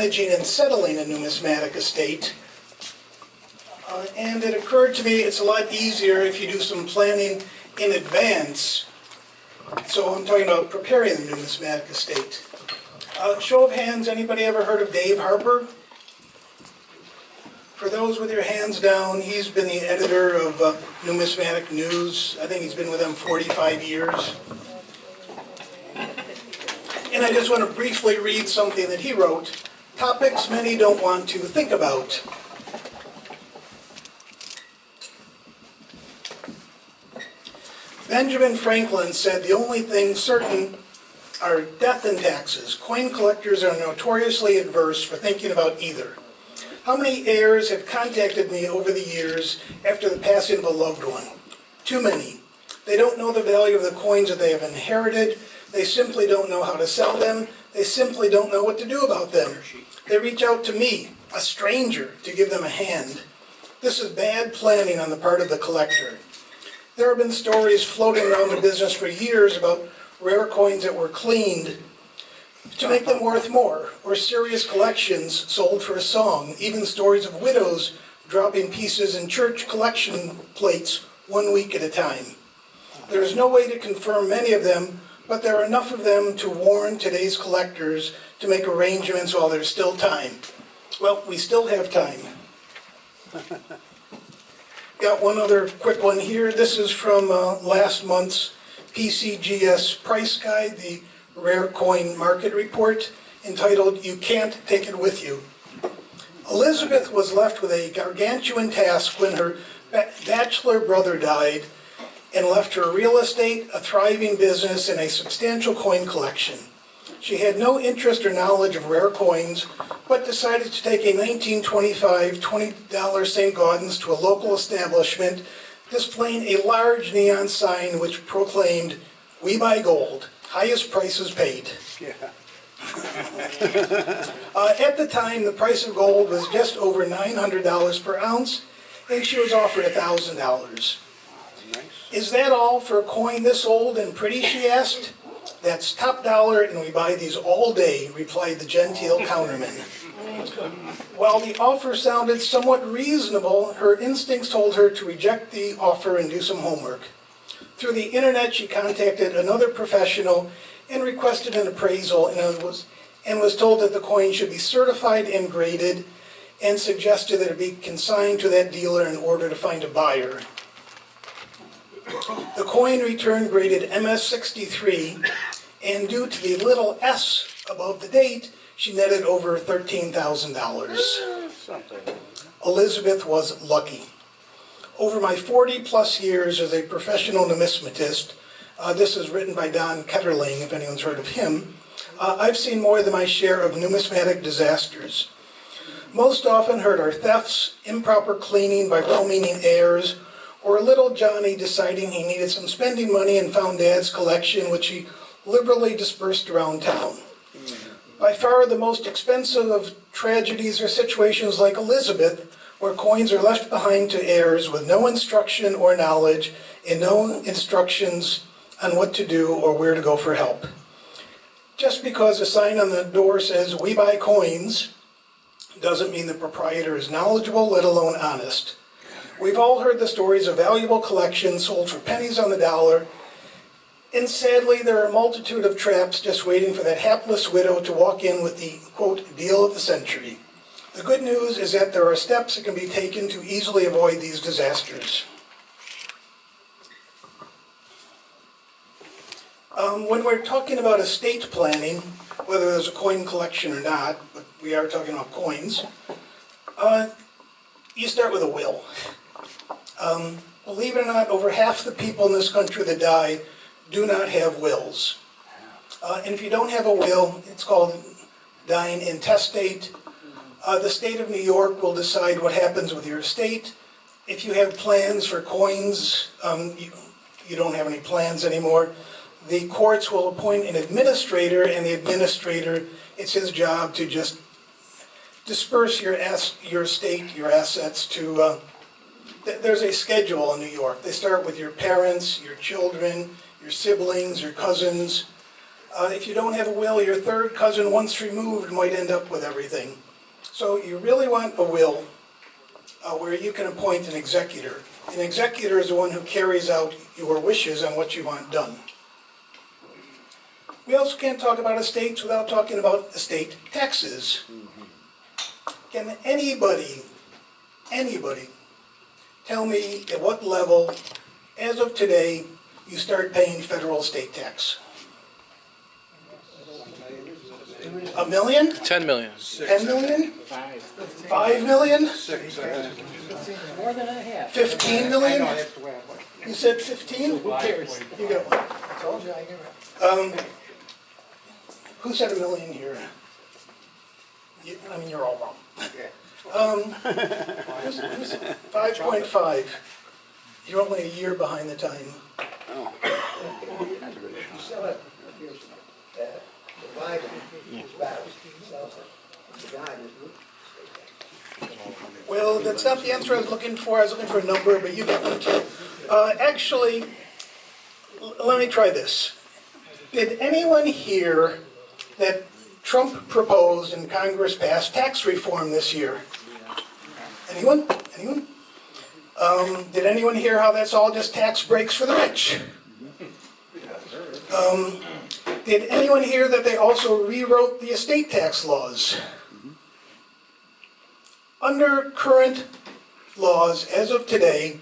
managing and settling a numismatic estate. And it occurred to me it's a lot easier if you do some planning in advance. So I'm talking about preparing the numismatic estate. Show of hands, anybody ever heard of Dave Harper? For those with your hands down, he's been the editor of Numismatic News. I think he's been with them 45 years. And I just want to briefly read something that he wrote, Topics Many Don't Want to Think About. Benjamin Franklin said the only thing certain are death and taxes. Coin collectors are notoriously adverse for thinking about either. How many heirs have contacted me over the years after the passing of a loved one? Too many. They don't know the value of the coins that they have inherited. They simply don't know how to sell them. They simply don't know what to do about them. They reach out to me, a stranger, to give them a hand. This is bad planning on the part of the collector. There have been stories floating around the business for years about rare coins that were cleaned to make them worth more, or serious collections sold for a song, even stories of widows dropping pieces in church collection plates 1 week at a time. There is no way to confirm many of them, but there are enough of them to warn today's collectors to make arrangements while there's still time. Well, we still have time. Got one other quick one here. This is from last month's PCGS Price Guide, the Rare Coin Market Report, entitled, You Can't Take It With You. Elizabeth was left with a gargantuan task when her bachelor brother died and left her real estate, a thriving business, and a substantial coin collection. She had no interest or knowledge of rare coins, but decided to take a 1925 $20 St. Gaudens to a local establishment, displaying a large neon sign which proclaimed, We buy gold, highest prices paid. Yeah. At the time, the price of gold was just over $900 per ounce, and she was offered $1,000. Nice. Is that all for a coin this old and pretty, she asked. That's top dollar, and we buy these all day, replied the genteel counterman. While the offer sounded somewhat reasonable, her instincts told her to reject the offer and do some homework. Through the internet, she contacted another professional and requested an appraisal, and was told that the coin should be certified and graded, and suggested that it be consigned to that dealer in order to find a buyer. The coin returned graded MS63, and due to the little S above the date, she netted over $13,000. Elizabeth was lucky. Over my 40-plus years as a professional numismatist, this is written by Don Ketterling, if anyone's heard of him, I've seen more than my share of numismatic disasters. Most often heard are thefts, improper cleaning by well-meaning heirs, or little Johnny deciding he needed some spending money and found Dad's collection, which he liberally dispersed around town. By far the most expensive of tragedies are situations like Elizabeth, where coins are left behind to heirs with no instruction or knowledge and no instructions on what to do or where to go for help. Just because a sign on the door says, We buy coins, doesn't mean the proprietor is knowledgeable, let alone honest. We've all heard the stories of valuable collections sold for pennies on the dollar, and sadly there are a multitude of traps just waiting for that hapless widow to walk in with the, quote, deal of the century. The good news is that there are steps that can be taken to easily avoid these disasters. When we're talking about estate planning, whether there's a coin collection or not, but we are talking about coins, you start with a will. Believe it or not, over half the people in this country that die do not have wills. And if you don't have a will, it's called dying intestate. The state of New York will decide what happens with your estate. If you have plans for coins, you don't have any plans anymore. The courts will appoint an administrator, and the administrator, it's his job to just disperse your estate, your assets to, there's a schedule in New York. They start with your parents, your children, your siblings, your cousins. If you don't have a will, your third cousin, once removed, might end up with everything. So you really want a will where you can appoint an executor. An executor is the one who carries out your wishes on what you want done. We also can't talk about estates without talking about estate taxes. Can anybody tell me at what level, as of today, you start paying federal estate tax? $1 million? 10 million. 10 million? 5 million? More than a half. 15 million? You said 15? Who cares? You got one. I told you I give it. Who said $1 million here? I mean, you're all wrong. 5.5. You're only a year behind the time. You sell it. The Bible is bad. The guy is Well, that's not the answer I was looking for. I was looking for a number, but you got one too. Actually, let me try this. Did anyone hear that Trump proposed and Congress passed tax reform this year? Anyone? Anyone? Did anyone hear how that's all just tax breaks for the rich? Did anyone hear that they also rewrote the estate tax laws? Under current laws, as of today,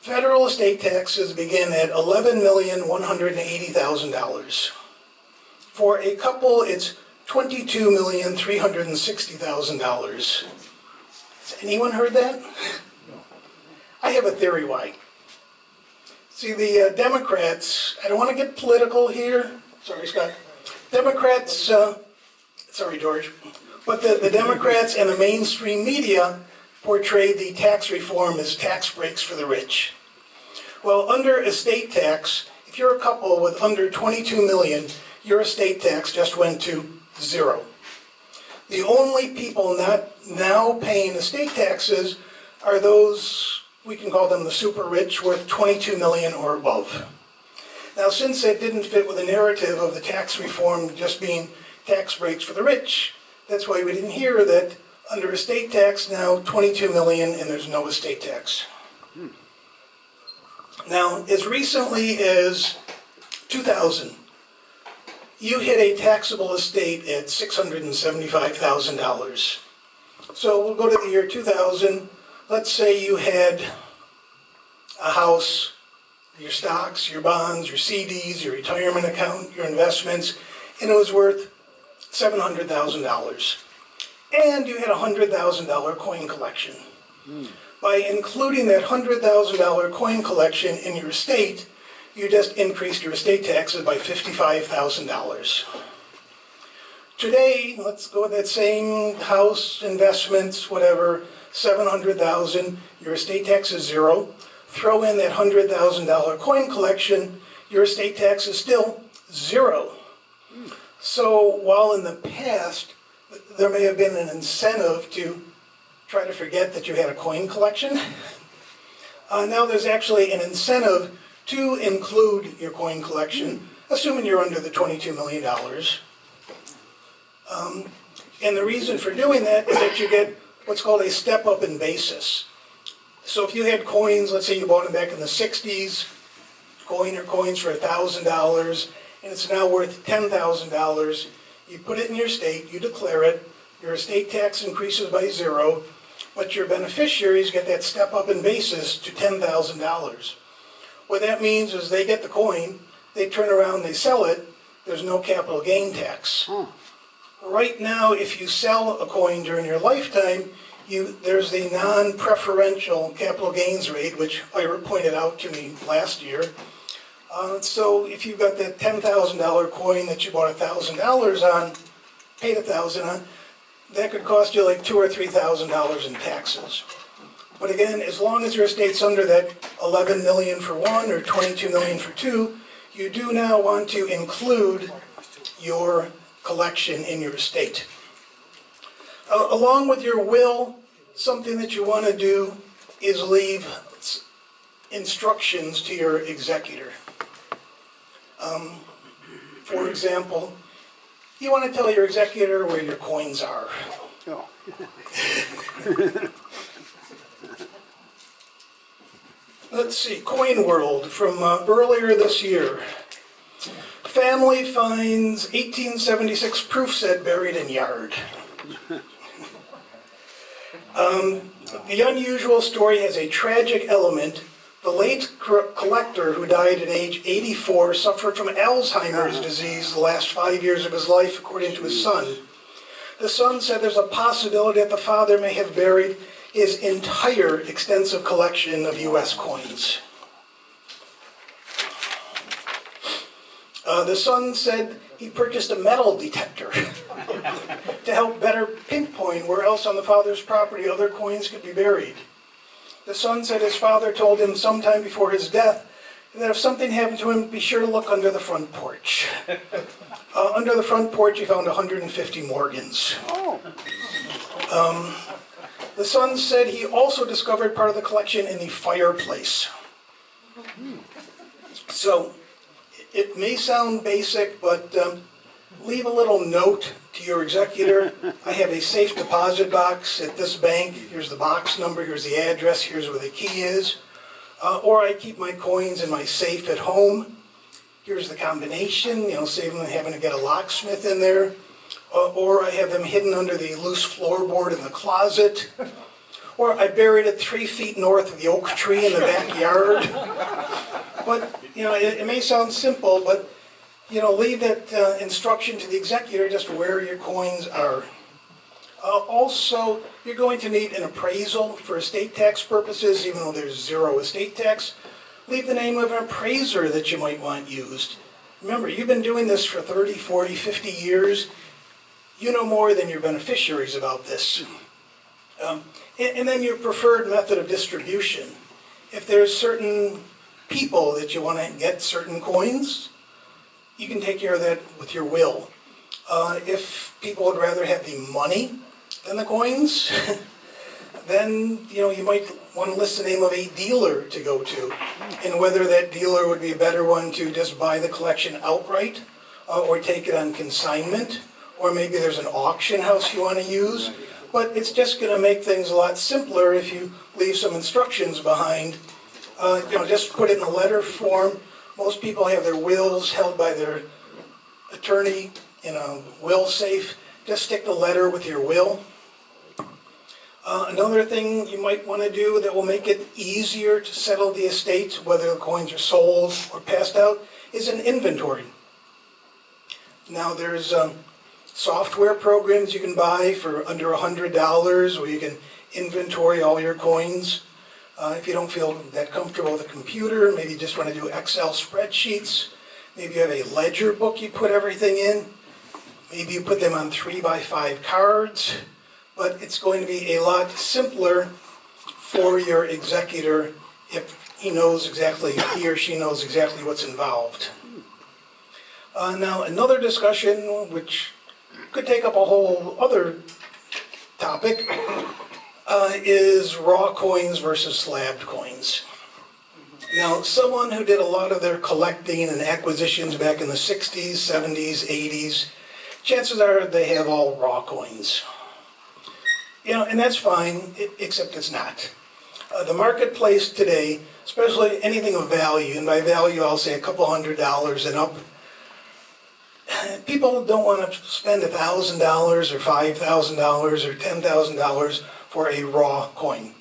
federal estate taxes begin at $11,180,000. For a couple, it's $22,360,000. Has anyone heard that? I have a theory why. See, the Democrats, I don't want to get political here. Sorry, Scott. Democrats, sorry, George. But the Democrats and the mainstream media portray the tax reform as tax breaks for the rich. Well, under estate tax, if you're a couple with under 22 million, your estate tax just went to 0. The only people not now paying estate taxes are those, we can call them the super rich, worth 22 million or above. Now, since that didn't fit with the narrative of the tax reform just being tax breaks for the rich, that's why we didn't hear that under estate tax now 22 million and there's no estate tax. Now, as recently as 2000, you hit a taxable estate at $675,000. So we'll go to the year 2000. Let's say you had a house, your stocks, your bonds, your CDs, your retirement account, your investments, and it was worth $700,000. And you had a $100,000 coin collection. By including that $100,000 coin collection in your estate, you just increased your estate taxes by $55,000. Today, let's go with that same house, investments, whatever, $700,000, your estate tax is 0. Throw in that $100,000 coin collection, your estate tax is still 0. So while in the past, there may have been an incentive to try to forget that you had a coin collection, now there's actually an incentive to include your coin collection, assuming you're under the $22 million. And the reason for doing that is that you get what's called a step up in basis. So if you had coins, let's say you bought them back in the 60s, coin or coins for $1,000, and it's now worth $10,000, you put it in your estate, you declare it, your estate tax increases by 0, but your beneficiaries get that step up in basis to $10,000. What that means is they get the coin, they turn around, they sell it, there's no capital gain tax. Right now, if you sell a coin during your lifetime, there's the non-preferential capital gains rate, which Ira pointed out to me last year. So if you've got that $10,000 coin that you bought $1,000 on, paid $1,000 on, that could cost you like $2,000 or $3,000 in taxes. But again, as long as your estate's under that 11 million for one or 22 million for two, you do now want to include your collection in your estate. Along with your will, something that you want to do is leave instructions to your executor. For example, you want to tell your executor where your coins are. Oh. Let's see, Coin World from earlier this year. Family finds 1876 proof set buried in yard. The unusual story has a tragic element. The late collector, who died at age 84, suffered from Alzheimer's disease the last 5 years of his life, according to his son. The son said there's a possibility that the father may have buried his entire extensive collection of U.S. coins. The son said he purchased a metal detector to help better pinpoint where else on the father's property other coins could be buried. The son said his father told him sometime before his death that if something happened to him, be sure to look under the front porch. Under the front porch, he found 150 Morgans. The son said he also discovered part of the collection in the fireplace. So, it may sound basic, but leave a little note to your executor. I have a safe deposit box at this bank. Here's the box number, here's the address, here's where the key is. Or I keep my coins in my safe at home. Here's the combination, save them having to get a locksmith in there. Or I have them hidden under the loose floorboard in the closet. Or I buried it 3 feet north of the oak tree in the backyard. But, it may sound simple, but, leave that instruction to the executor just where your coins are. Also, you're going to need an appraisal for estate tax purposes, even though there's zero estate tax. Leave the name of an appraiser that you might want used. Remember, you've been doing this for 30, 40, 50 years. You know more than your beneficiaries about this. And then your preferred method of distribution. If there's certain people that you want to get certain coins, you can take care of that with your will. If people would rather have the money than the coins, then you might want to list the name of a dealer to go to, and whether that dealer would be a better one to just buy the collection outright, or take it on consignment, or maybe there's an auction house you want to use. But it's just going to make things a lot simpler if you leave some instructions behind. Just put it in a letter form. Most people have their wills held by their attorney in a will safe. Just stick the letter with your will. Another thing you might want to do that will make it easier to settle the estate, whether the coins are sold or passed out, is an inventory. Now there's software programs you can buy for under $100 where you can inventory all your coins. If you don't feel that comfortable with a computer, maybe you just want to do Excel spreadsheets. Maybe you have a ledger book you put everything in. Maybe you put them on 3x5 cards. But it's going to be a lot simpler for your executor if he or she knows exactly what's involved. Now, another discussion, which could take up a whole other topic, is raw coins versus slabbed coins. Now, someone who did a lot of their collecting and acquisitions back in the 60s, 70s, 80s, chances are they have all raw coins. And that's fine, except it's not. The marketplace today, especially anything of value, and by value I'll say a couple $100 and up, people don't want to spend $1,000 or $5,000 or $10,000 for a raw coin.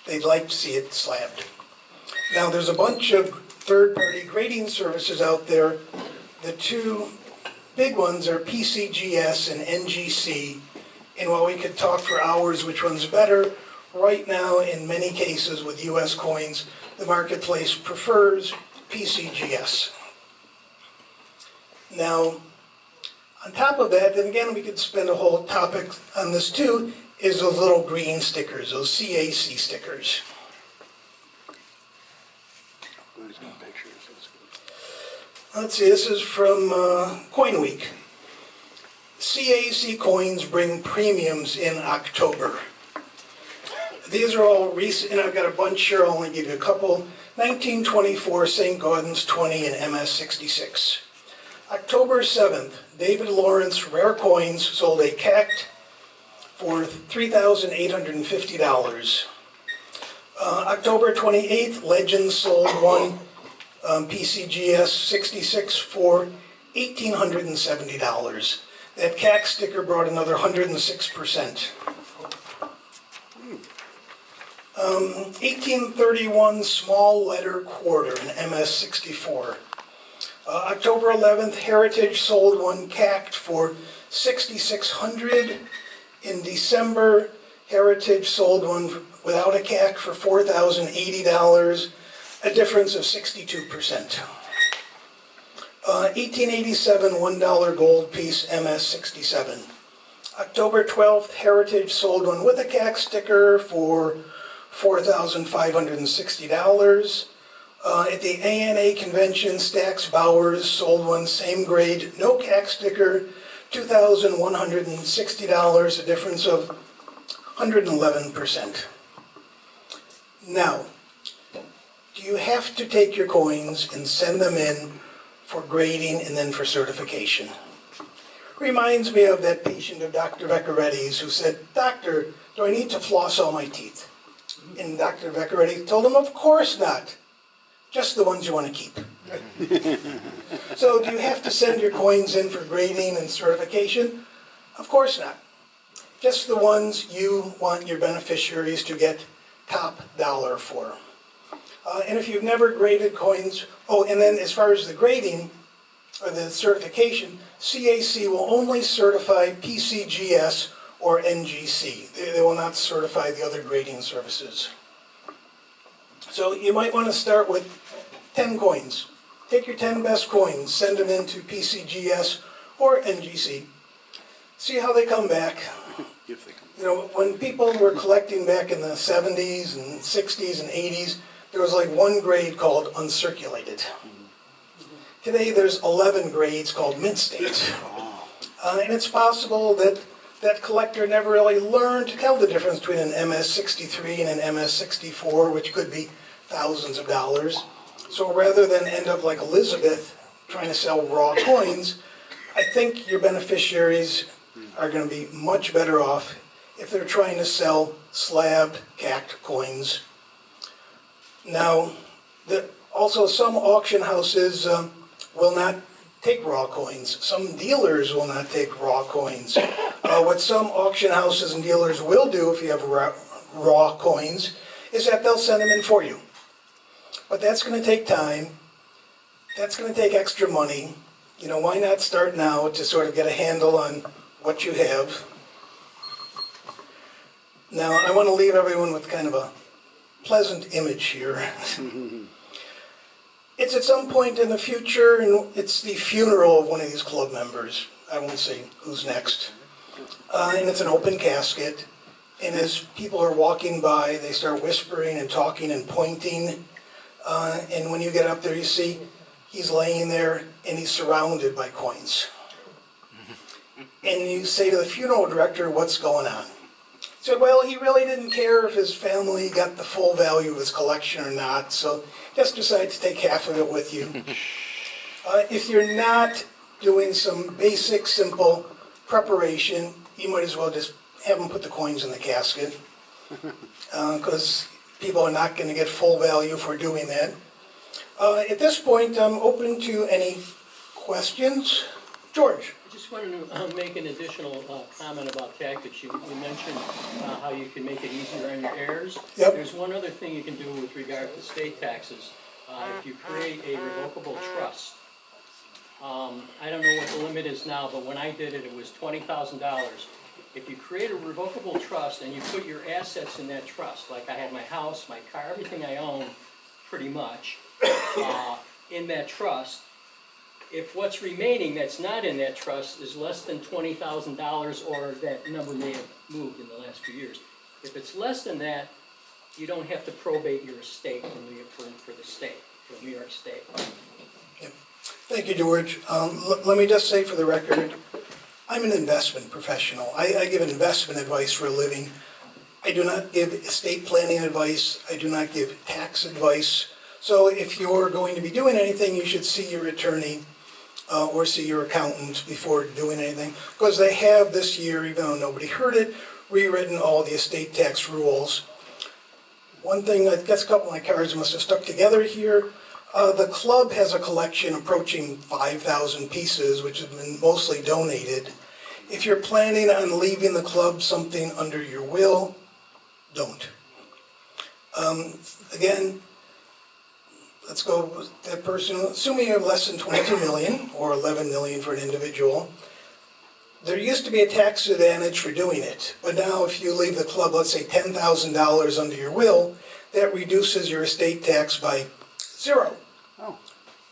They'd like to see it slabbed. Now there's a bunch of third-party grading services out there. The two big ones are PCGS and NGC. And while we could talk for hours which one's better, right now in many cases with US coins, the marketplace prefers PCGS. Now, on top of that, then again we could spend a whole topic on this too, is those little green stickers, those CAC stickers. Let's see, this is from Coin Week. CAC coins bring premiums in October. These are all recent, and I've got a bunch here, I'll only give you a couple. 1924 St. Gaudens 20 and MS 66. October 7th, David Lawrence Rare Coins sold a CAC for $3,850. October 28th, Legends sold one PCGS 66 for $1,870. That CAC sticker brought another 106%. 1831 small letter quarter, an MS-64. October 11th, Heritage sold one CAC for $6,600. In December, Heritage sold one without a CAC for $4,080, a difference of 62%. 1887 $1 gold piece MS-67. October 12th, Heritage sold one with a CAC sticker for $4,560. At the ANA convention, Stax Bowers sold one same grade, no CAC sticker, $2,160, a difference of 111%. Now, do you have to take your coins and send them in for grading and then for certification? Reminds me of that patient of Dr. Vecchiaretti's who said, "Doctor, do I need to floss all my teeth?" And Dr. Vecchiaretti told him, "Of course not. Just the ones you want to keep." So do you have to send your coins in for grading and certification? Of course not. Just the ones you want your beneficiaries to get top dollar for. And if you've never graded coins, and then as far as the grading or the certification, CAC will only certify PCGS or NGC. They will not certify the other grading services. So you might want to start with 10 coins. Take your 10 best coins, send them into PCGS or NGC. See how they come back. You know, when people were collecting back in the 70s and 60s and 80s, there was like one grade called uncirculated. Today there's 11 grades called mint state. And it's possible that that collector never really learned to tell the difference between an MS-63 and an MS-64, which could be thousands of dollars. So rather than end up like Elizabeth trying to sell raw coins, I think your beneficiaries are going to be much better off if they're trying to sell slabbed CAC coins. Now, also some auction houses will not take raw coins. Some dealers will not take raw coins. What some auction houses and dealers will do if you have raw coins is that they'll send them in for you. But that's going to take time. That's going to take extra money. You know, why not start now to sort of get a handle on what you have? Now, I want to leave everyone with kind of a pleasant image here. It's at some point in the future, and it's the funeral of one of these club members. I won't say who's next. And it's an open casket. And as people are walking by, they start whispering and talking and pointing. And when you get up there, you see he's laying there and he's surrounded by coins. And you say to the funeral director, "What's going on?" He said, "Well, he really didn't care if his family got the full value of his collection or not, so just decided to take half of it with you." If you're not doing some basic, simple preparation, you might as well just have them put the coins in the casket, because people are not going to get full value for doing that. At this point, I'm open to any questions. George? I just wanted to make an additional comment about tactics. You mentioned how you can make it easier on your heirs. Yep. There's one other thing you can do with regard to state taxes. If you create a revocable trust, I don't know what the limit is now, but when I did it, it was $20,000. If you create a revocable trust and you put your assets in that trust, like I have my house, my car, everything I own, pretty much, in that trust, if what's remaining that's not in that trust is less than $20,000, or that number may have moved in the last few years, if it's less than that, you don't have to probate your estate for the state, for New York State. Yep. Thank you, George. Let me just say for the record, I'm an investment professional. I give investment advice for a living. I do not give estate planning advice. I do not give tax advice. So if you're going to be doing anything, you should see your attorney. or see your accountant before doing anything, because they have this year, even though nobody heard it, rewritten all the estate tax rules. One thing, I guess a couple of my cards must have stuck together here. The club has a collection approaching 5,000 pieces, which have been mostly donated. If you're planning on leaving the club something under your will, don't. Again, let's go with that person, assuming you have less than 22 million or 11 million for an individual. There used to be a tax advantage for doing it, but now if you leave the club, let's say $10,000 under your will, that reduces your estate tax by 0. Oh.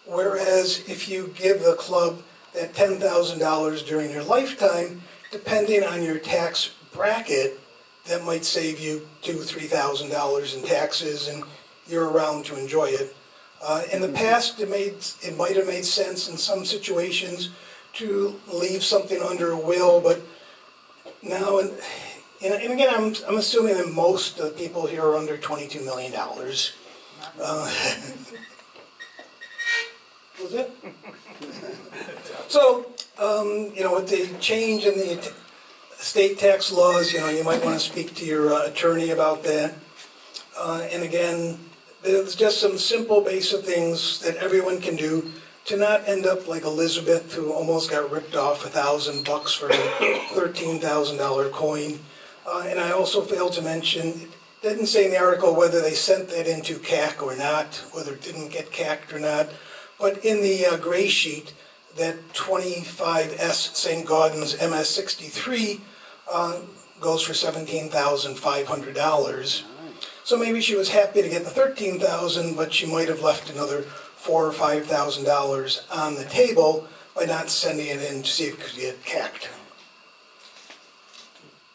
Whereas if you give the club that $10,000 during your lifetime, depending on your tax bracket, that might save you $2,000, $3,000 in taxes, and you're around to enjoy it. In the past, it might have made sense in some situations to leave something under a will, but now, and again, I'm assuming that most of the people here are under $22 million. Was it? So, with the change in the estate tax laws, you might want to speak to your attorney about that. And again, there's just some simple basic things that everyone can do to not end up like Elizabeth, who almost got ripped off $1,000 for a $13,000 coin. And I also failed to mention, it didn't say in the article whether they sent that into CAC or not, whether it didn't get CAC'd or not. But in the gray sheet, that 25S St. Gaudens MS63 goes for $17,500. So maybe she was happy to get the $13,000, but she might have left another $4,000 or $5,000 on the table by not sending it in to see if it could get CAC'd.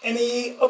Any other